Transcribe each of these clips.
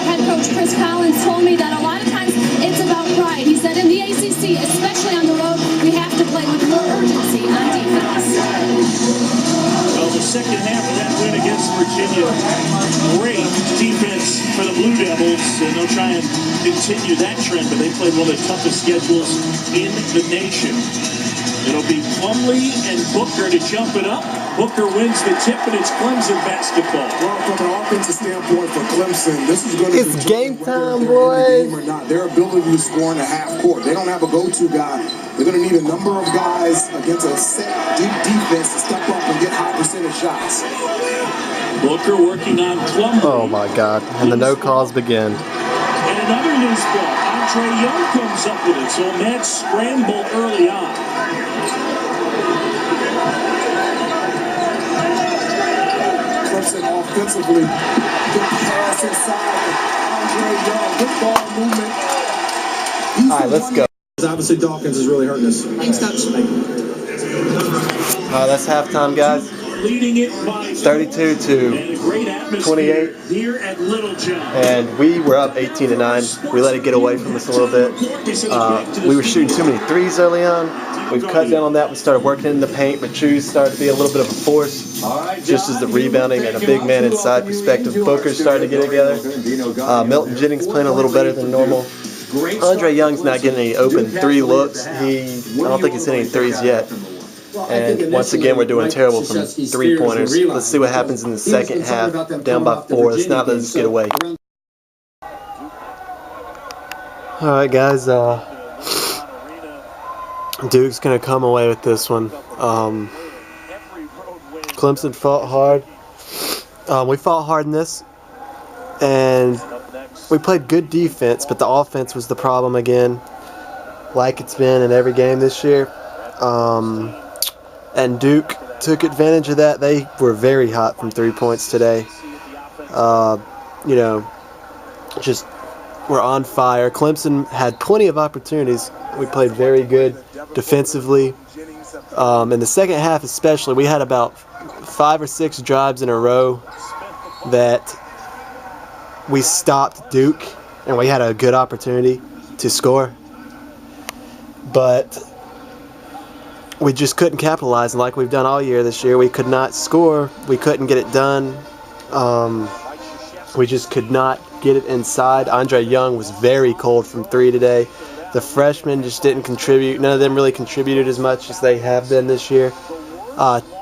head coach Chris Collins told me that a lot of times it's about pride. He said in the ACC, especially on the road, we have to play with more urgency on defense. Well, the second half of that win against Virginia, great defense for the Blue Devils, and they'll try and continue that trend, but they played one of the toughest schedules in the nation. It'll be Plumlee and Booker to jump it up. Booker wins the tip, and it's Clemson basketball. Well, from an offensive standpoint for Clemson, this is going to be game time, boys. Or not. Their ability to score in the half court. They don't have a go-to guy. They're going to need a number of guys against a set deep defense to step up and get high percentage shots. Booker working on Plumlee. Oh my God! And the no calls begin. And another loose ball. Andre Young comes up with it, so a mad scramble early on. Clemson offensively, good pass inside. Andre Young, good ball movement. All right, let's go. Obviously, Dawkins is really hurting us. That's halftime, guys. Leading it by 32-28. Here at Littlejohn. And we were up 18-9. We let it get away from us a little bit. We were shooting too many threes early on. We've cut down on that. We started working in the paint, but Chews started to be a little bit of a force. Just as the rebounding and a big man inside perspective. Booker started to get together. Milton Jennings playing a little better than normal. Andre Young's not getting any open three looks. I don't think he's hitting threes yet. And once again, we're doing terrible from three-pointers. Let's see what happens in the second half. Down by 4. Let's not let this get away. All right, guys. Duke's going to come away with this one. Clemson fought hard. We fought hard in this. And we played good defense, but the offense was the problem again, like it's been in every game this year. And Duke took advantage of that. They were very hot from 3 points today. Just were on fire. Clemson had plenty of opportunities. We played very good defensively. In the second half especially, we had about 5 or 6 drives in a row that we stopped Duke, and we had a good opportunity to score. But we just couldn't capitalize, and like we've done all year this year, we could not score. We couldn't get it done. We just could not get it inside. Andre Young was very cold from 3 today. The freshmen just didn't contribute. None of them really contributed as much as they have been this year.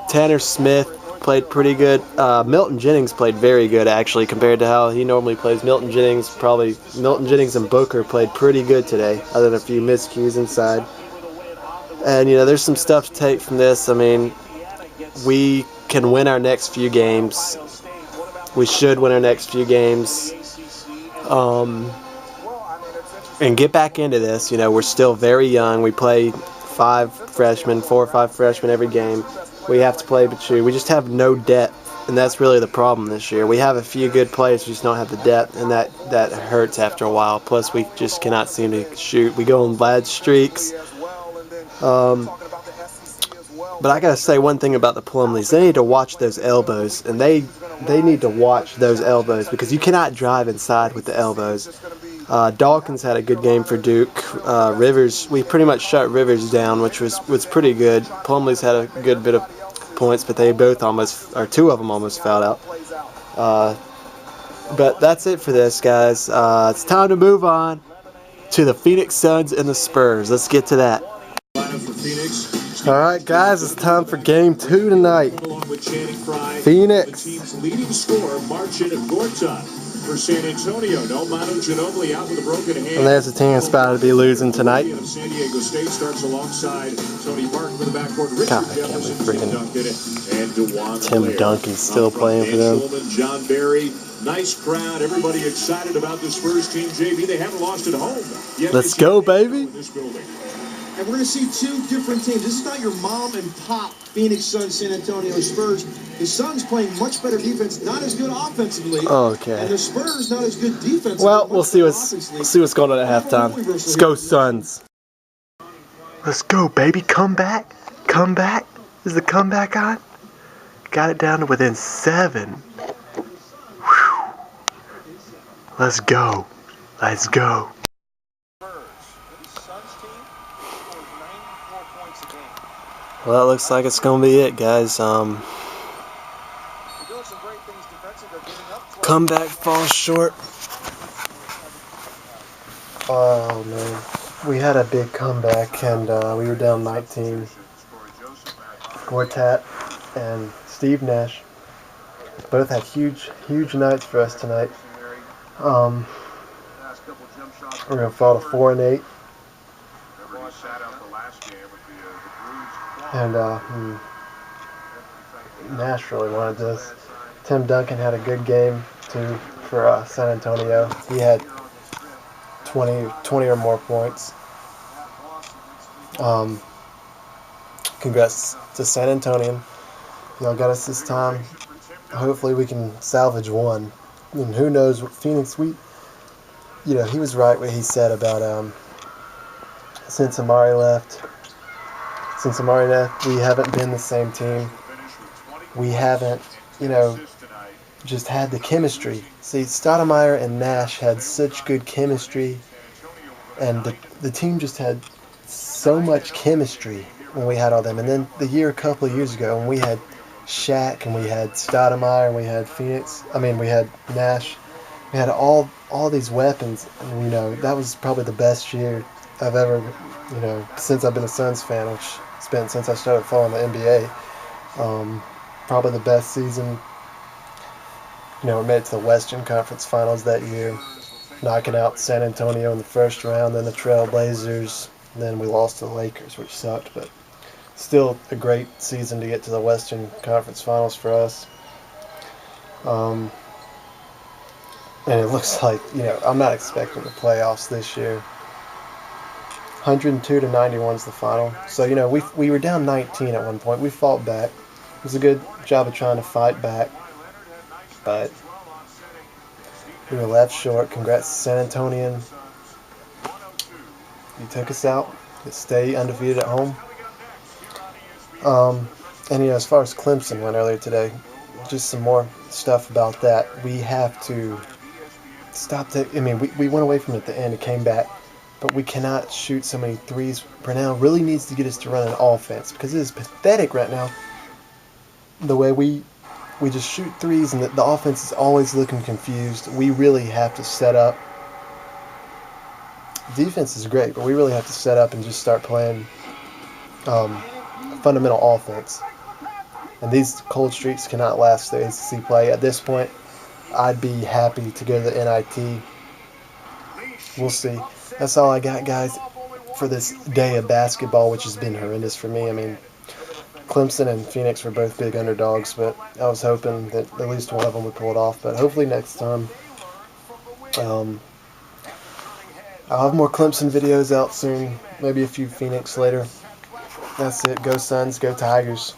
Tanner Smith played pretty good. Milton Jennings played very good, actually, compared to how he normally plays. Milton Jennings and Booker played pretty good today, other than a few miscues inside. And, there's some stuff to take from this. I mean, we can win our next few games. We should win our next few games. And get back into this. We're still very young. We play 4 or 5 freshmen every game. We have to play Bachu. We just have no depth, and that's really the problem this year. We have a few good players, we just don't have the depth, and that hurts after a while. Plus, we just cannot seem to shoot. We go on bad streaks. But I gotta say one thing about the Plumlees. They need to watch those elbows, and they need to watch those elbows, because you cannot drive inside with the elbows. Dawkins had a good game for Duke. Rivers, we pretty much shut Rivers down, which was pretty good. Plumlee's had a good bit of points, but they both two of them almost fouled out. But that's it for this, guys. It's time to move on to the Phoenix Suns and the Spurs. Let's get to that. All right, guys, it's time for Game 2 tonight. Phoenix. Leading scorer, Marcin Gortat. For San Antonio, no Manu Ginobili out with a broken hand. And there's a team that's about to be losing tonight. San Diego State starts alongside Tony Parker with the backcourt. God, I can't believe freaking Tim Duncan's still playing for them. John Barry, nice crowd. Everybody excited about this Spurs team. JV, they haven't lost at home yet. Let's go, baby. And we're going to see 2 different teams. This is not your mom and pop Phoenix Suns, San Antonio Spurs. The Suns playing much better defense, not as good offensively. Okay. And the Spurs not as good defensively. Well, we'll see what's going on at halftime. Let's go, Suns. Let's go, baby. Come back. Come back. Is the comeback on? Got it down to within 7. Whew. Let's go. Let's go. Well, it looks like it's going to be it, guys. Comeback falls short. Oh, man. We had a big comeback, and we were down 19. Gortat and Steve Nash both had huge nights for us tonight. We're going to fall to 4-8. And Nash really wanted this. Tim Duncan had a good game too for San Antonio. He had 20 or more points. Congrats to San Antonio. Y'all got us this time. Hopefully we can salvage one. And who knows what Phoenix, he was right what he said about since Amari left, we haven't been the same team. We haven't, just had the chemistry. See, Stoudemire and Nash had such good chemistry, and the team just had so much chemistry when we had all them. And then a couple of years ago, when we had Shaq and we had Stoudemire and we had we had Nash, we had all these weapons, and that was probably the best year I've ever, since I've been a Suns fan, which it's been since I started following the NBA. Probably the best season. We made it to the Western Conference Finals that year, knocking out San Antonio in the first round, then the Trail Blazers, and then we lost to the Lakers, which sucked, but still a great season to get to the Western Conference Finals for us. And it looks like, I'm not expecting the playoffs this year. 102-91 is the final. So, we were down 19 at one point. We fought back. It was a good job of trying to fight back. But we were left short. Congrats to San Antonio. You took us out. You stay undefeated at home. And as far as Clemson went earlier today, just some more stuff about that. We have to stop we went away from it at the end and came back, but we cannot shoot so many threes. Brunel really needs to get us to run an offense, because it is pathetic right now the way we just shoot threes, and the offense is always looking confused. We really have to set up. Defense is great, but we really have to set up and just start playing fundamental offense. And these cold streaks cannot last the ACC play. At this point, I'd be happy to go to the NIT. We'll see. That's all I got, guys, for this day of basketball, which has been horrendous for me. Clemson and Phoenix were both big underdogs, but I was hoping that at least one of them would pull it off. But hopefully next time. I'll have more Clemson videos out soon, maybe a few Phoenix later. That's it. Go Suns, go Tigers.